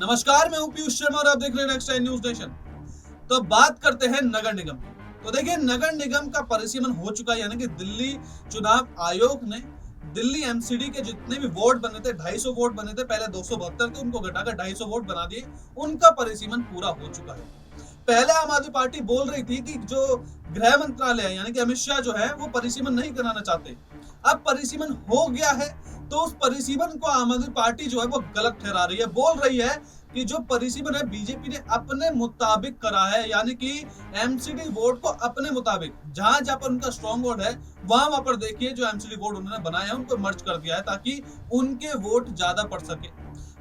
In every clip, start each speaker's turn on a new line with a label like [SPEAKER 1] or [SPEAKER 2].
[SPEAKER 1] नमस्कार, मैं हूं पीयूष शर्मा और आप देख रहे हैं नेक्स्ट टाइम न्यूज नेशन। तो बात करते हैं नगर निगम। तो देखिए, नगर निगम का परिसीमन हो चुका है, यानी कि दिल्ली चुनाव आयोग ने दिल्ली एमसीडी के जितने भी वोट बने थे, 250 वोट बने थे, पहले 272 थे, उनको घटाकर 250 वोट बना दिए। उनका परिसीमन पूरा हो चुका है। पहले आम आदमी पार्टी बोल रही थी कि जो गृह मंत्रालय है, यानी कि अमित शाह जो है, वो परिसीमन नहीं कराना चाहते। अब परिसीमन हो गया है, तो उस परिसीमन को आम आदमी पार्टी जो है वो गलत ठहरा रही है। बोल रही है कि जो परिसीमन है बीजेपी ने अपने मुताबिक करा है, यानी कि एमसीडी वोट को अपने मुताबिक, जहां जहां पर उनका स्ट्रॉन्ग वोट है वहां पर देखिए जो एमसीडी वोट उन्होंने बनाए हैं उनको मर्ज कर दिया है, ताकि उनके वोट ज्यादा पड़ सके।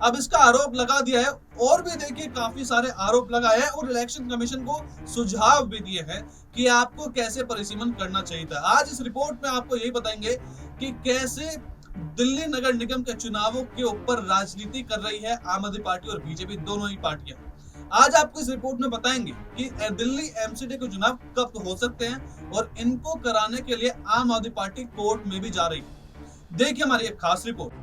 [SPEAKER 1] अब इसका आरोप लगा दिया है, और भी देखिए काफी सारे आरोप लगाए हैं, और इलेक्शन कमीशन को सुझाव भी दिए हैं कि आपको कैसे परिसीमन करना चाहिए था। आज इस रिपोर्ट में आपको यही बताएंगे कि कैसे दिल्ली नगर निगम के चुनावों के ऊपर राजनीति कर रही है आम आदमी पार्टी और बीजेपी, दोनों ही पार्टियां। आज आपको इस रिपोर्ट में बताएंगे कि दिल्ली एमसीडी के चुनाव कब हो सकते हैं, और इनको कराने के लिए आम आदमी पार्टी कोर्ट में भी जा रही है। देखिए हमारी एक खास रिपोर्ट।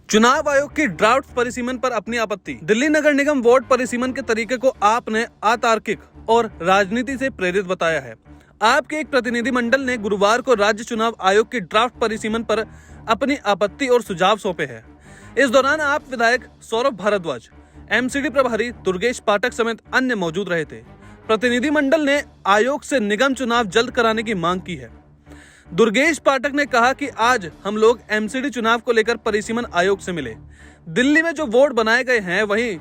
[SPEAKER 2] चुनाव आयोग की ड्राफ्ट परिसीमन पर अपनी आपत्ति। दिल्ली नगर निगम वोट परिसीमन के तरीके को आपने अतार्किक और राजनीति से प्रेरित बताया है। आपके एक प्रतिनिधिमंडल ने गुरुवार को राज्य चुनाव आयोग की ड्राफ्ट परिसीमन पर अपनी आपत्ति और सुझाव सौंपे हैं। इस दौरान आप विधायक सौरभ भारद्वाज, एमसीडी प्रभारी दुर्गेश पाठक समेत अन्य मौजूद रहे थे। प्रतिनिधिमंडल ने आयोग से निगम चुनाव जल्द कराने की मांग की है। दुर्गेश पाठक ने कहा कि आज हम लोग एमसीडी चुनाव को लेकर परिसीमन आयोग से मिले। दिल्ली में जो वोट बनाए गए हैं वहीं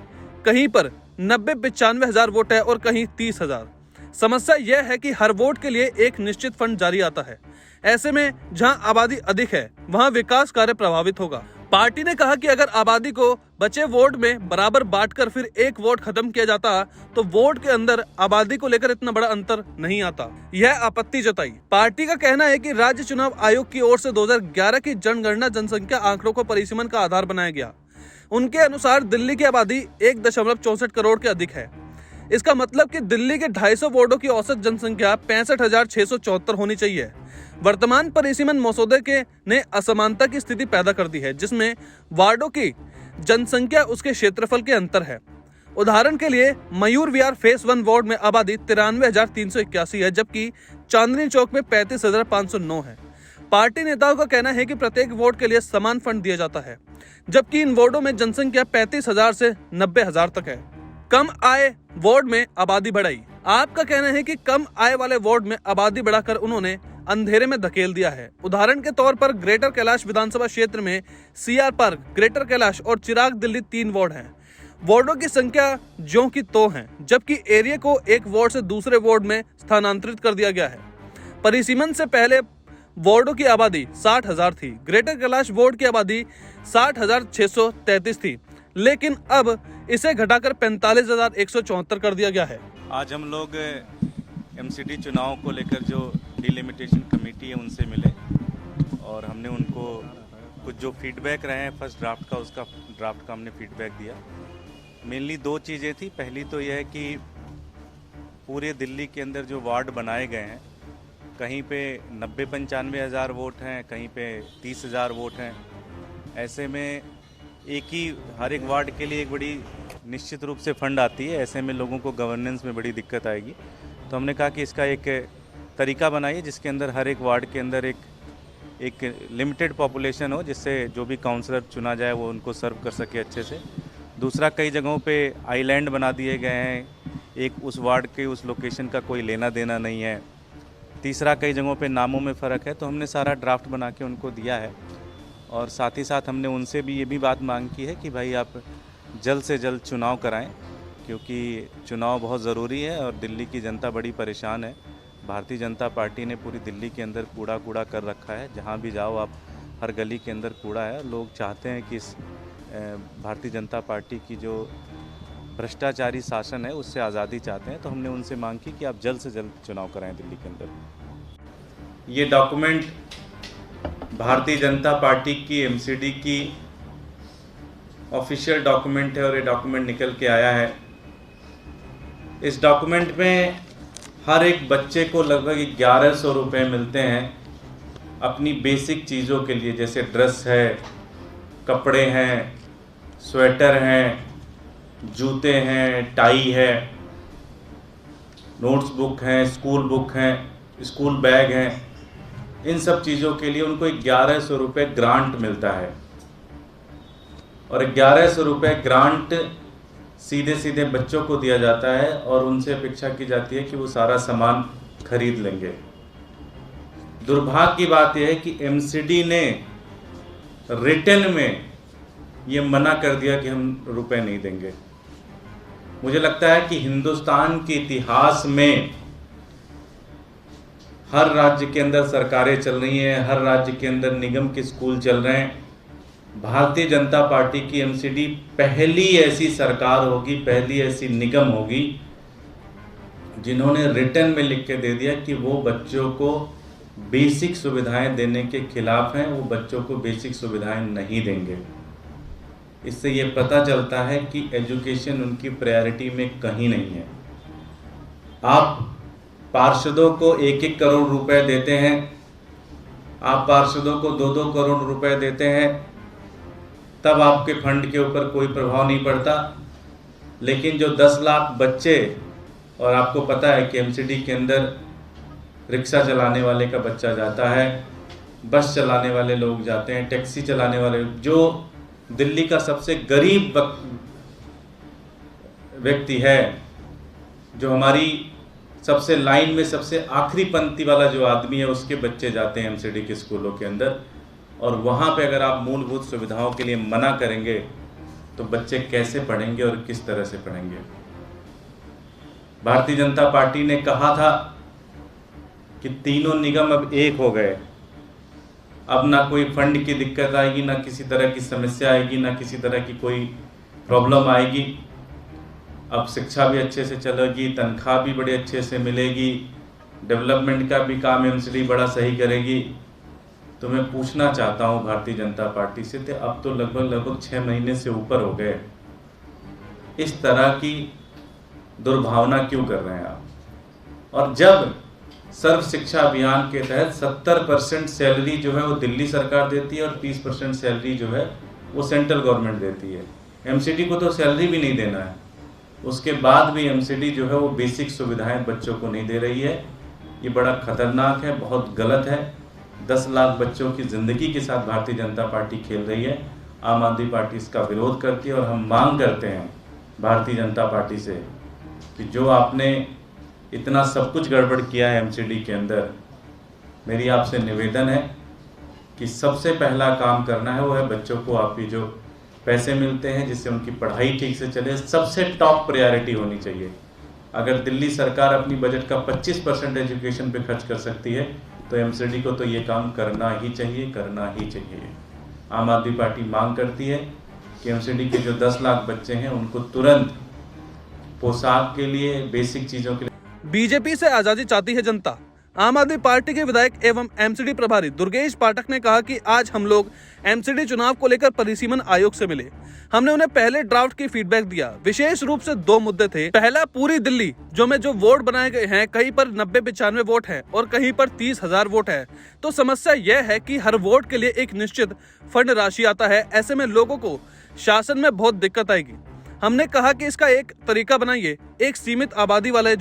[SPEAKER 2] कहीं पर 90-95 हजार वोट है और कहीं 30 हजार। समस्या यह है कि हर वोट के लिए एक निश्चित फंड जारी आता है। ऐसे में जहां आबादी अधिक है वहां विकास कार्य प्रभावित होगा। पार्टी ने कहा कि अगर आबादी को बचे वोट में बराबर बांटकर फिर एक वोट खत्म किया जाता तो वोट के अंदर आबादी को लेकर इतना बड़ा अंतर नहीं आता। यह आपत्ति जताई। पार्टी का कहना है कि राज्य चुनाव आयोग की ओर से 2011 की जनगणना जनसंख्या आंकड़ों को परिसीमन का आधार बनाया गया। उनके अनुसार दिल्ली की आबादी 1.64 करोड़ के अधिक है। इसका मतलब कि दिल्ली के 250 वार्डों की औसत जनसंख्या 65,674 होनी चाहिए। वर्तमान परिसीमन मसौदे ने असमानता की स्थिति पैदा कर दी है, जिसमें वार्डों की जनसंख्या उसके क्षेत्रफल के अंतर है। उदाहरण के लिए मयूर विहार फेस 1 वार्ड में आबादी 93,381 है, जबकि चांदनी चौक में 35,509 है। पार्टी नेताओं का कहना है कि प्रत्येक वार्ड के लिए समान फंड दिया जाता है, जबकि इन वार्डों में जनसंख्या 35,000 से 90,000 तक है। कम आय वार्ड में आबादी बढ़ाई। आपका कहना है कि कम आय वाले वार्ड में आबादी बढ़ाकर उन्होंने अंधेरे में धकेल दिया है। उदाहरण के तौर पर ग्रेटर कैलाश विधानसभा क्षेत्र में सीआर पार्क, ग्रेटर कैलाश और चिराग दिल्ली 3 वार्ड हैं। वार्डों की संख्या ज्यों की तो है, जबकि एरिया को एक वार्ड से दूसरे वार्ड में स्थानांतरित कर दिया गया है। परिसीमन से पहले वार्डों की आबादी 60,000 थी। ग्रेटर कैलाश वार्ड की आबादी 60,633 थी, लेकिन अब इसे घटाकर 45,174 कर दिया गया है।
[SPEAKER 3] आज हम लोग एमसीडी चुनाव को लेकर जो डिलिमिटेशन कमेटी है उनसे मिले, और हमने उनको कुछ जो फीडबैक रहे हैं फर्स्ट ड्राफ्ट का, उसका ड्राफ्ट का हमने फीडबैक दिया। मेनली 2 चीज़ें थी। पहली तो यह है कि पूरे दिल्ली के अंदर जो वार्ड बनाए गए हैं, कहीं पे 90-95 हज़ार वोट हैं, कहीं पे 30 हज़ार वोट हैं। ऐसे में एक ही हर एक वार्ड के लिए एक बड़ी निश्चित रूप से फंड आती है। ऐसे में लोगों को गवर्नेंस में बड़ी दिक्कत आएगी। तो हमने कहा कि इसका एक तरीका बनाइए जिसके अंदर हर एक वार्ड के अंदर एक लिमिटेड पॉपुलेशन हो, जिससे जो भी काउंसलर चुना जाए वो उनको सर्व कर सके अच्छे से। दूसरा, कई जगहों पे आइलैंड बना दिए गए हैं, एक उस वार्ड के उस लोकेशन का कोई लेना देना नहीं है। तीसरा, कई जगहों पे नामों में फ़र्क है। तो हमने सारा ड्राफ्ट बना के उनको दिया है, और साथ ही साथ हमने उनसे भी ये भी बात मांग की है कि भाई आप जल्द से जल्द चुनाव कराएं, क्योंकि चुनाव बहुत ज़रूरी है और दिल्ली की जनता बड़ी परेशान है। भारतीय जनता पार्टी ने पूरी दिल्ली के अंदर कूड़ा कर रखा है। जहाँ भी जाओ आप, हर गली के अंदर कूड़ा है। लोग चाहते हैं कि इस भारतीय जनता पार्टी की जो भ्रष्टाचारी शासन है उससे आज़ादी चाहते हैं। तो हमने उनसे मांग की कि आप जल्द से जल्द चुनाव कराएं दिल्ली के अंदर। ये डॉक्यूमेंट भारतीय जनता पार्टी की एमसीडी की ऑफिशियल डॉक्यूमेंट है, और ये डॉक्यूमेंट निकल के आया है। इस डॉक्यूमेंट में हर एक बच्चे को लगभग 1100 रुपये मिलते हैं अपनी बेसिक चीज़ों के लिए, जैसे ड्रेस है, कपड़े हैं, स्वेटर हैं, जूते हैं, टाई है, नोट्स बुक हैं, स्कूल बुक हैं, स्कूल बैग हैं, इन सब चीज़ों के लिए उनको 1100 रुपये ग्रांट मिलता है। और 1100 रुपये ग्रांट सीधे सीधे बच्चों को दिया जाता है और उनसे अपेक्षा की जाती है कि वो सारा सामान खरीद लेंगे। दुर्भाग्य की बात यह है कि एमसीडी ने रिटर्न में ये मना कर दिया कि हम रुपए नहीं देंगे। मुझे लगता है कि हिंदुस्तान के इतिहास में हर राज्य के अंदर सरकारें चल रही हैं, हर राज्य के अंदर निगम के स्कूल चल रहे हैं। भारतीय जनता पार्टी की एमसीडी पहली ऐसी सरकार होगी, पहली ऐसी निगम होगी जिन्होंने रिटर्न में लिख के दे दिया कि वो बच्चों को बेसिक सुविधाएं देने के खिलाफ हैं, वो बच्चों को बेसिक सुविधाएं नहीं देंगे। इससे ये पता चलता है कि एजुकेशन उनकी प्रायोरिटी में कहीं नहीं है। आप पार्षदों को 1-1 करोड़ रुपए देते हैं, आप पार्षदों को 2-2 करोड़ रुपए देते हैं, तब आपके फंड के ऊपर कोई प्रभाव नहीं पड़ता। लेकिन जो 10 लाख बच्चे, और आपको पता है कि एमसीडी के अंदर रिक्शा चलाने वाले का बच्चा जाता है, बस चलाने वाले लोग जाते हैं, टैक्सी चलाने वाले, जो दिल्ली का सबसे गरीब व्यक्ति है, जो हमारी सबसे लाइन में सबसे आखिरी पंक्ति वाला जो आदमी है, उसके बच्चे जाते हैं एमसीडी के स्कूलों के अंदर। और वहाँ पे अगर आप मूलभूत सुविधाओं के लिए मना करेंगे तो बच्चे कैसे पढ़ेंगे और किस तरह से पढ़ेंगे। भारतीय जनता पार्टी ने कहा था कि तीनों निगम अब एक हो गए, अब ना कोई फंड की दिक्कत आएगी, ना किसी तरह की समस्या आएगी, ना किसी तरह की कोई प्रॉब्लम आएगी। अब शिक्षा भी अच्छे से चलेगी, तनख्वाह भी बड़े अच्छे से मिलेगी, डेवलपमेंट का भी काम एमसीडी बड़ा सही करेगी। तो मैं पूछना चाहता हूँ भारतीय जनता पार्टी से, तो अब तो लगभग 6 महीने से ऊपर हो गए, इस तरह की दुर्भावना क्यों कर रहे हैं आप? और जब सर्व शिक्षा अभियान के तहत 70% सैलरी जो है वो दिल्ली सरकार देती है और 30% सैलरी जो है वो सेंट्रल गवर्नमेंट देती है, एमसीडी को तो सैलरी भी नहीं देना है, उसके बाद भी एमसीडी जो है वो बेसिक सुविधाएं बच्चों को नहीं दे रही है। ये बड़ा खतरनाक है, बहुत गलत है। 10 लाख बच्चों की ज़िंदगी के साथ भारतीय जनता पार्टी खेल रही है। आम आदमी पार्टी इसका विरोध करती है और हम मांग करते हैं भारतीय जनता पार्टी से कि जो आपने इतना सब कुछ गड़बड़ किया है एमसीडी के अंदर, मेरी आपसे निवेदन है कि सबसे पहला काम करना है वो है बच्चों को आपकी जो पैसे मिलते हैं जिससे उनकी पढ़ाई ठीक से चले, सबसे टॉप प्रायोरिटी होनी चाहिए। अगर दिल्ली सरकार अपनी बजट का 25% एजुकेशन पे खर्च कर सकती है तो एमसीडी को तो ये काम करना ही चाहिए, करना ही चाहिए। आम आदमी पार्टी मांग करती है कि एमसीडी के जो 10 लाख बच्चे हैं उनको तुरंत पोशाक के लिए, बेसिक चीज़ों के लिए।
[SPEAKER 2] बीजेपी से आजादी चाहती है जनता। आम आदमी पार्टी के विधायक एवं एमसीडी प्रभारी दुर्गेश पाठक ने कहा कि आज हम लोग एमसीडी चुनाव को लेकर परिसीमन आयोग से मिले। हमने उन्हें पहले ड्राफ्ट की फीडबैक दिया। विशेष रूप से 2 मुद्दे थे। पहला, पूरी दिल्ली जो वोट बनाए गए हैं, कहीं पर 90-95 वोट है और कहीं पर 30,000 वोट है। तो समस्या यह है कि हर वोट के लिए एक निश्चित फंड राशि आता है। ऐसे में लोगों को शासन में बहुत दिक्कत आएगी। हमने कहा कि इसका एक तरीका बनाइए, एक सीमित आबादी वाले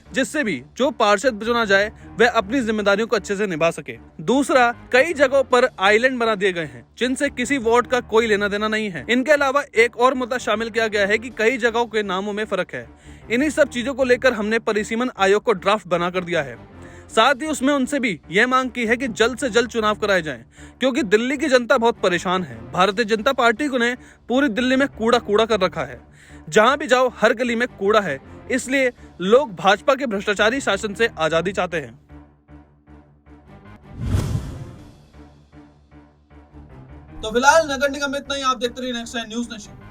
[SPEAKER 2] जिससे भी जो पार्षद चुना जाए वह अपनी जिम्मेदारियों को अच्छे से निभा सके। दूसरा, कई जगहों पर आइलैंड बना दिए गए हैं जिनसे किसी वोट का कोई लेना देना नहीं है। इनके अलावा एक और मुद्दा शामिल किया गया है कि कई जगहों के नामों में फर्क है। इन्हीं सब चीजों को लेकर हमने परिसीमन आयोग को ड्राफ्ट बना कर दिया है। साथ ही उसमें उनसे भी यह मांग की है कि जल्द से जल्द चुनाव कराए जाएं, क्योंकि दिल्ली की जनता बहुत परेशान है। भारतीय जनता पार्टी ने पूरी दिल्ली में कूड़ा कर रखा है। जहां भी जाओ हर गली में कूड़ा है। इसलिए लोग भाजपा के भ्रष्टाचारी शासन से आजादी चाहते हैं।
[SPEAKER 1] तो फिलहाल नगर निगम में इतना ही। आप देखते रहिए नेक्स्ट टाइम न्यूज़ नेशन।